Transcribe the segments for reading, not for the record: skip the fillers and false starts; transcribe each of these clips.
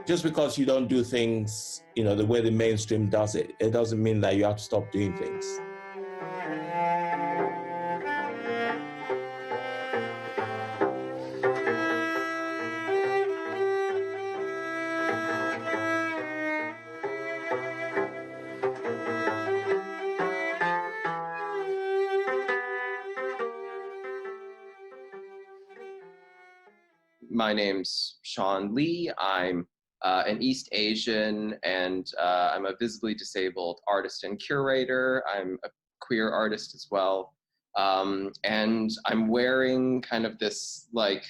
just because you don't do things, the way the mainstream does it, it doesn't mean that you have to stop doing things. My name's Sean Lee. I'm an East Asian, and I'm a visibly disabled artist and curator. I'm a queer artist as well. And I'm wearing kind of this like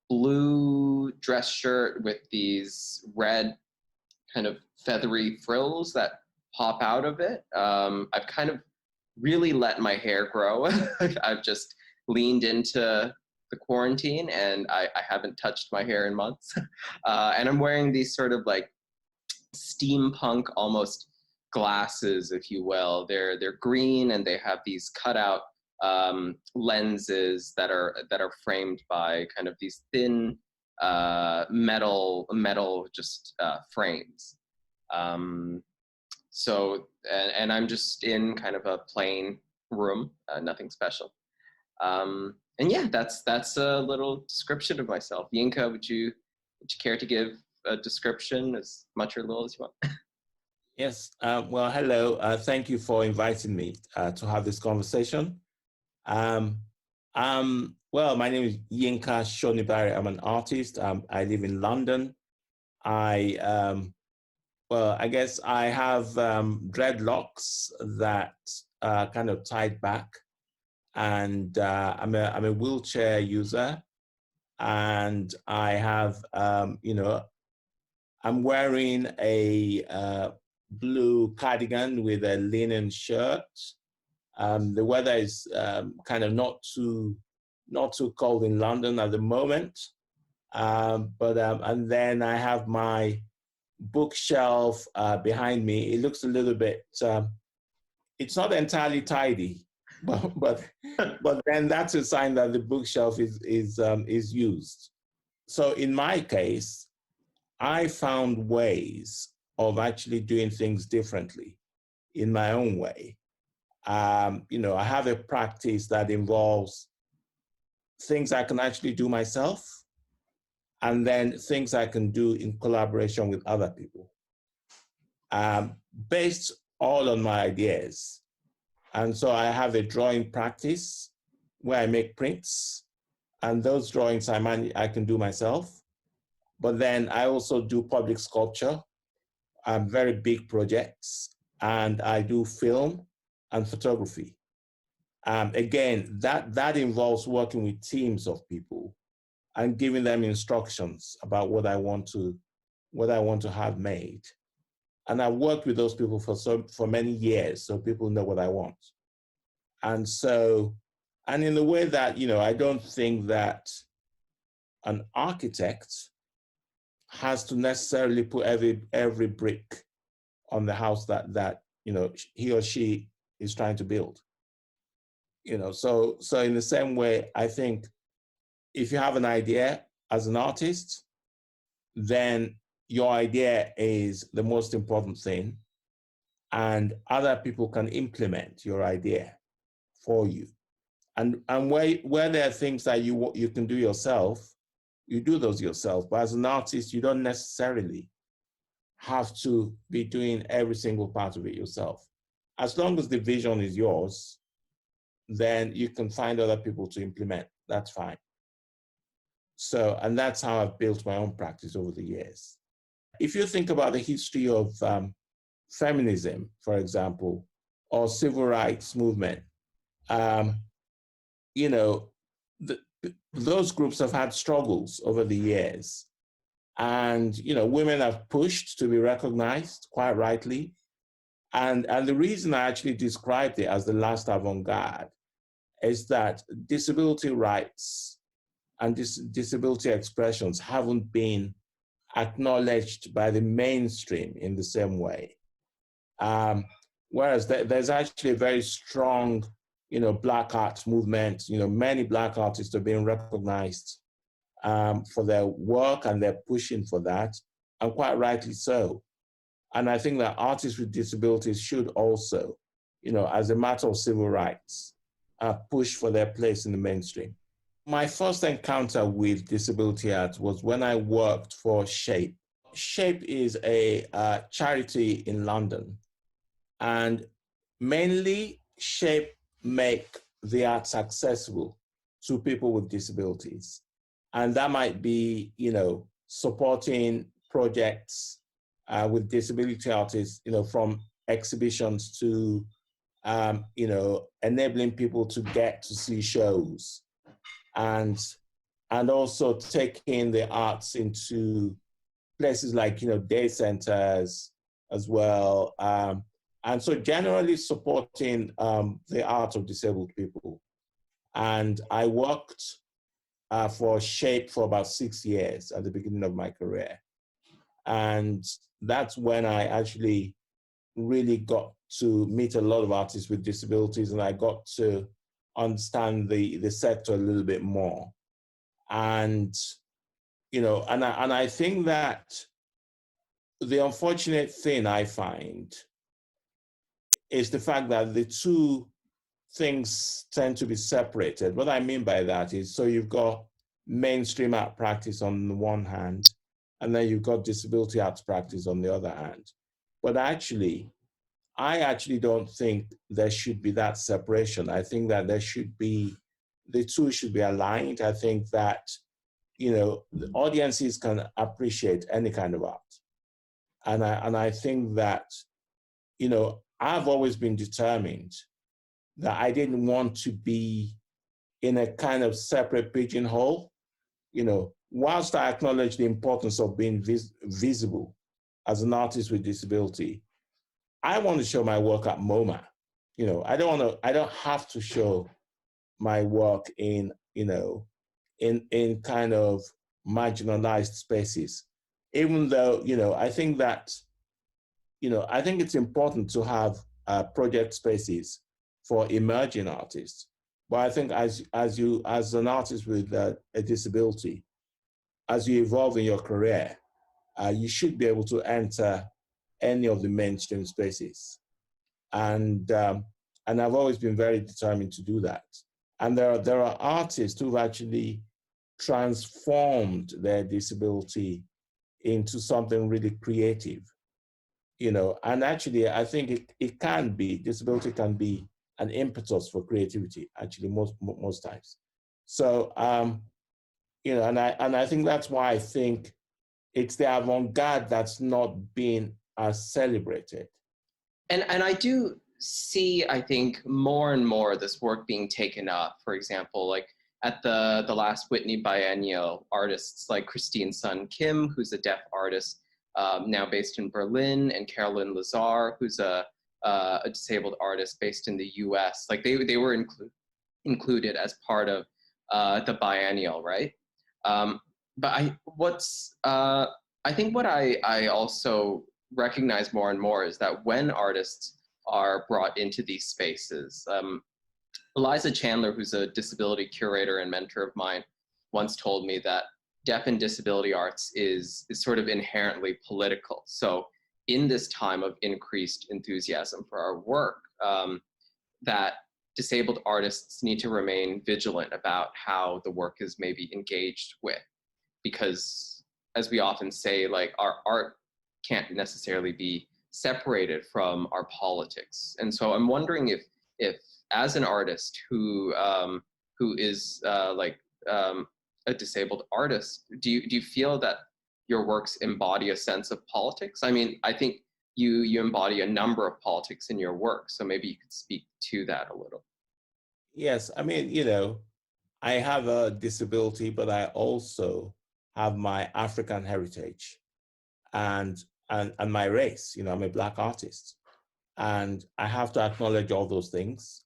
blue dress shirt with these red kind of feathery frills that pop out of it. I've kind of really let my hair grow. I've just leaned into the quarantine, and I haven't touched my hair in months. And I'm wearing these sort of like steampunk almost glasses, if you will. They're green, and they have these cutout lenses that are framed by kind of these thin metal just frames. So and I'm just in kind of a plain room, nothing special. And yeah, that's a little description of myself. Yinka, would you care to give a description, as much or little as you want? Yes. Well, hello. Thank you for inviting me to have this conversation. Well, my name is Yinka Shonibare. I'm an artist. I live in London. I guess I have dreadlocks that are kind of tied back, and I'm a wheelchair user, and I have I'm wearing a blue cardigan with a linen shirt. The weather is kind of not too cold in London at the moment, and then I have my bookshelf behind me. It looks a little bit. It's not entirely tidy, but then that's a sign that the bookshelf is used. So in my case, I found ways of actually doing things differently in my own way. I have a practice that involves things I can actually do myself, and then things I can do in collaboration with other people, based all on my ideas. And so I have a drawing practice where I make prints, and those drawings I can do myself. But then I also do public sculpture, very big projects, and I do film and photography. Again, that involves working with teams of people and giving them instructions about what I want to have made. And I've worked with those people for many years, so people know what I want. And so, and in the way that, I don't think that an architect has to necessarily put every brick on the house that he or she is trying to build. So in the same way, I think if you have an idea as an artist, then your idea is the most important thing, and other people can implement your idea for you. And where there are things that you can do yourself, you do those yourself. But as an artist, you don't necessarily have to be doing every single part of it yourself. As long as the vision is yours, then you can find other people to implement. That's fine. So, and that's how I've built my own practice over the years. If you think about the history of feminism, for example, or civil rights movement, those groups have had struggles over the years. And, women have pushed to be recognized, quite rightly. And the reason I actually described it as the last avant-garde is that disability rights and disability expressions haven't been acknowledged by the mainstream in the same way. Whereas there's actually a very strong, Black art movement. Many Black artists are being recognized for their work, and they're pushing for that. and quite rightly so. And I think that artists with disabilities should also, as a matter of civil rights, push for their place in the mainstream. My first encounter with disability art was when I worked for SHAPE. SHAPE is a charity in London, and mainly SHAPE make the arts accessible to people with disabilities. And that might be, supporting projects with disability artists, from exhibitions to, enabling people to get to see shows, and also taking the arts into places like, day centers as well. And so generally supporting the art of disabled people. And I worked for SHAPE for about 6 years at the beginning of my career. And that's when I actually really got to meet a lot of artists with disabilities, and I got to understand the sector a little bit more. And, and I think that the unfortunate thing I find is the fact that the two things tend to be separated. What I mean by that is, so you've got mainstream art practice on the one hand, and then you've got disability arts practice on the other hand. But I actually don't think there should be that separation. I think that the two should be aligned. I think that, the audiences can appreciate any kind of art. And I think that, I've always been determined that I didn't want to be in a kind of separate pigeonhole. Whilst I acknowledge the importance of being visible as an artist with disability, I want to show my work at MoMA. I don't have to show my work in kind of marginalized spaces. Even though, I think that, I think it's important to have project spaces for emerging artists. But I think as an artist with a disability, as you evolve in your career, you should be able to enter any of the mainstream spaces. And I've always been very determined to do that. And there are artists who've actually transformed their disability into something really creative. And actually, I think disability can be an impetus for creativity, actually, most times. So, and I think that's why I think it's the avant-garde that's not being as celebrated. And I do see, I think, more and more this work being taken up. For example, like at the last Whitney Biennial, artists like Christine Sun Kim, who's a deaf artist, now based in Berlin, and Carolyn Lazar, who's a disabled artist based in the US. Like they were included as part of the biennial, right? But I think what I also recognize more and more is that when artists are brought into these spaces, Eliza Chandler, who's a disability curator and mentor of mine, once told me that deaf and disability arts is sort of inherently political. So in this time of increased enthusiasm for our work, that disabled artists need to remain vigilant about how the work is maybe engaged with, because as we often say, like our art can't necessarily be separated from our politics. And so I'm wondering if as an artist who is a disabled artist, do you feel that your works embody a sense of politics? I mean, I think you embody a number of politics in your work, so maybe you could speak to that a little. Yes, I mean, I have a disability, but I also have my African heritage and my race. I'm a Black artist, and I have to acknowledge all those things.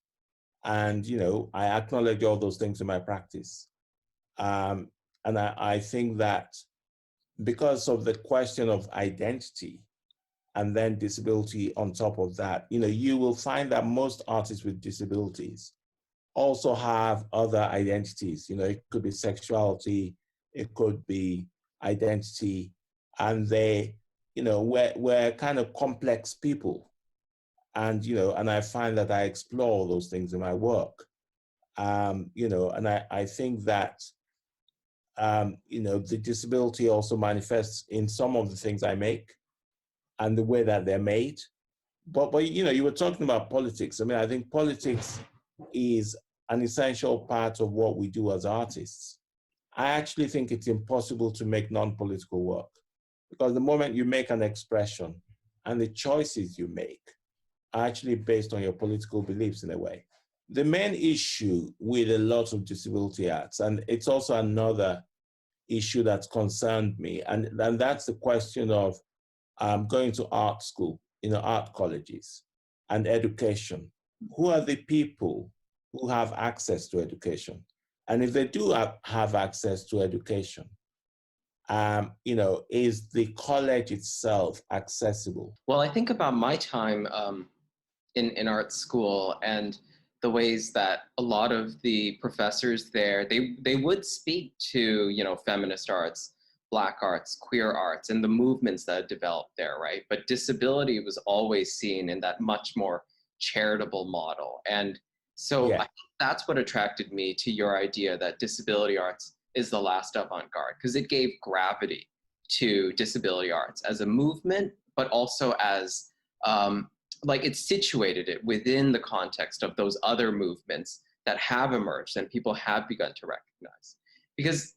And I acknowledge all those things in my practice. And I think that because of the question of identity and then disability on top of that, you will find that most artists with disabilities also have other identities. It could be sexuality, it could be identity, and they, we're kind of complex people. And, and I find that I explore those things in my work. And I think that, the disability also manifests in some of the things I make and the way that they're made. But you were talking about politics. I mean, I think politics is an essential part of what we do as artists. I actually think it's impossible to make non-political work, because the moment you make an expression and the choices you make are actually based on your political beliefs in a way. The main issue with a lot of disability arts, and it's also another issue that's concerned me, and that's the question of going to art school, art colleges and education. Who are the people who have access to education? And if they do have access to education, is the college itself accessible? Well, I think about my time in art school and the ways that a lot of the professors there, they would speak to, feminist arts, Black arts, queer arts, and the movements that developed there, right? But disability was always seen in that much more charitable model. And so I think that's what attracted me to your idea that disability arts is the last avant-garde, because it gave gravity to disability arts as a movement, but also as it situated it within the context of those other movements that have emerged and people have begun to recognize. Because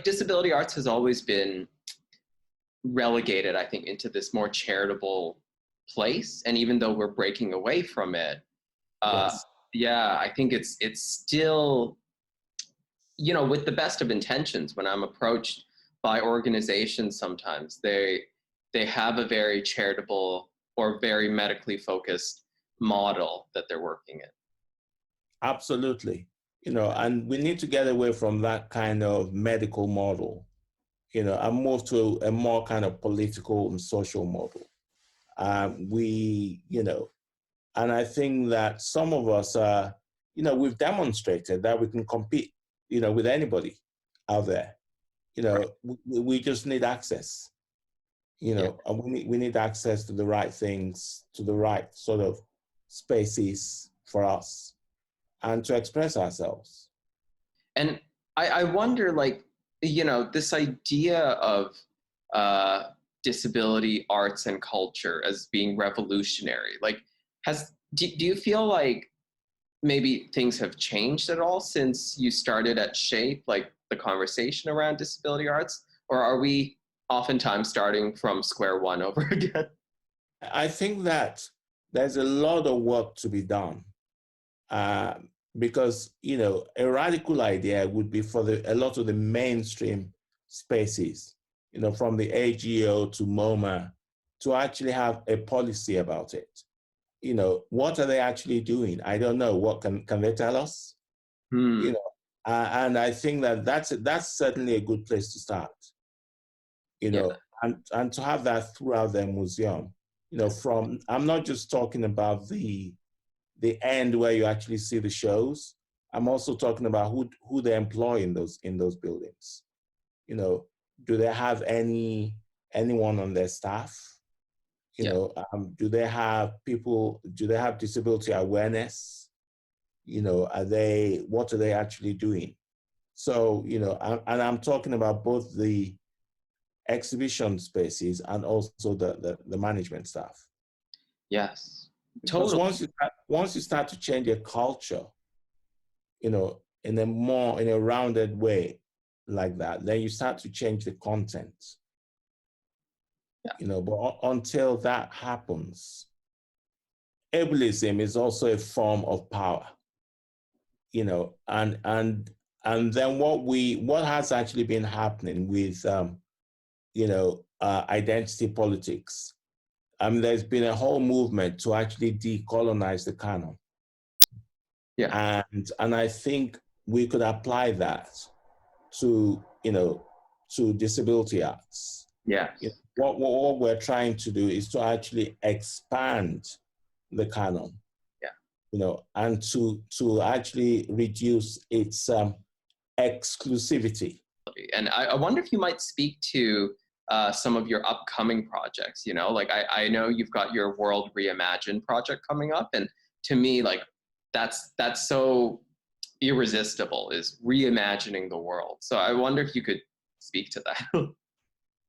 disability arts has always been relegated, I think, into this more charitable place. And even though we're breaking away from it, I think it's still, with the best of intentions, when I'm approached by organizations, sometimes they have a very charitable or very medically focused model that they're working in. Absolutely. And we need to get away from that kind of medical model, and move to a more kind of political and social model. And I think that some of us, we've demonstrated that we can compete, with anybody out there. We just need access, and we need access to the right things, to the right sort of spaces for us, and to express ourselves. And I wonder, this idea of disability arts and culture as being revolutionary, do you feel like maybe things have changed at all since you started at SHAPE, the conversation around disability arts? Or are we oftentimes starting from square one over again? I think that there's a lot of work to be done. Because, a radical idea would be for a lot of the mainstream spaces, from the AGO to MoMA, to actually have a policy about it. What are they actually doing? I don't know. What can they tell us? And I think that's certainly a good place to start. And to have that throughout their museum. I'm not just talking about the end where you actually see the shows. I'm also talking about who they employ in those buildings. Do they have anyone on their staff? Do they have people? Do they have disability awareness? What are they actually doing? So, and I'm talking about both the exhibition spaces and also the management staff. Yes, because totally. once you start to change a culture, in a rounded way like that, then you start to change the content. But until that happens, ableism is also a form of power. And then what has actually been happening with identity politics. There's been a whole movement to actually decolonize the canon. Yeah. And I think we could apply that to disability arts. Yeah. What we're trying to do is to actually expand the canon. Yeah. And to actually reduce its exclusivity. And I wonder if you might speak to some of your upcoming projects, you know, like I know you've got your World Reimagined project coming up, and to me, like that's so irresistible, is reimagining the world. So I wonder if you could speak to that.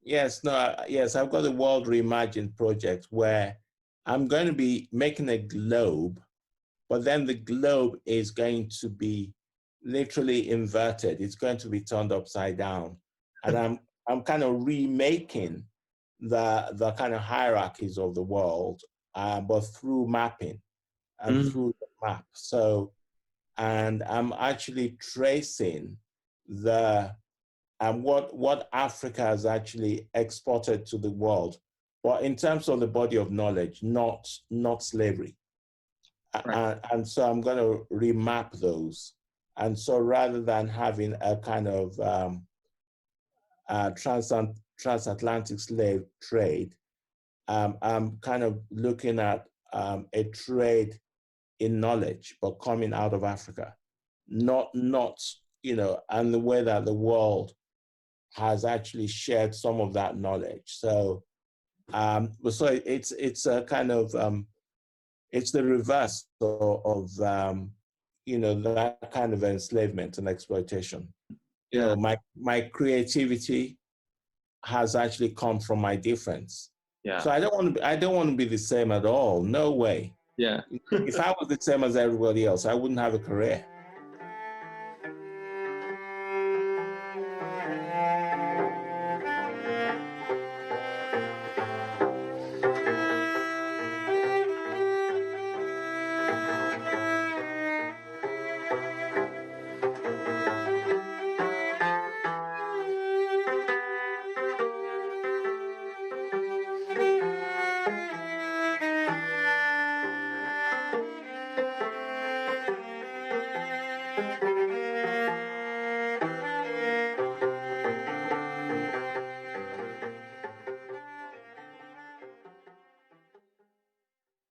Yes, no, yes, I've got a World Reimagined project where I'm going to be making a globe, but then the globe is going to be literally inverted. It's going to be turned upside down. And I'm kind of remaking the kind of hierarchies of the world, but through mapping and through the map. So, and I'm actually tracing the what Africa has actually exported to the world, but in terms of the body of knowledge, not slavery. Right. And so I'm going to remap those. And so rather than having a kind of transatlantic slave trade, I'm kind of looking at a trade in knowledge, but coming out of Africa, not you know, and the way that the world has actually shared some of that knowledge. So, so it's a kind of it's the reverse of you know, that kind of enslavement and exploitation. You know, my creativity has actually come from my difference. Yeah. So I don't want to be the same at all. No way. Yeah. If I was the same as everybody else, I wouldn't have a career.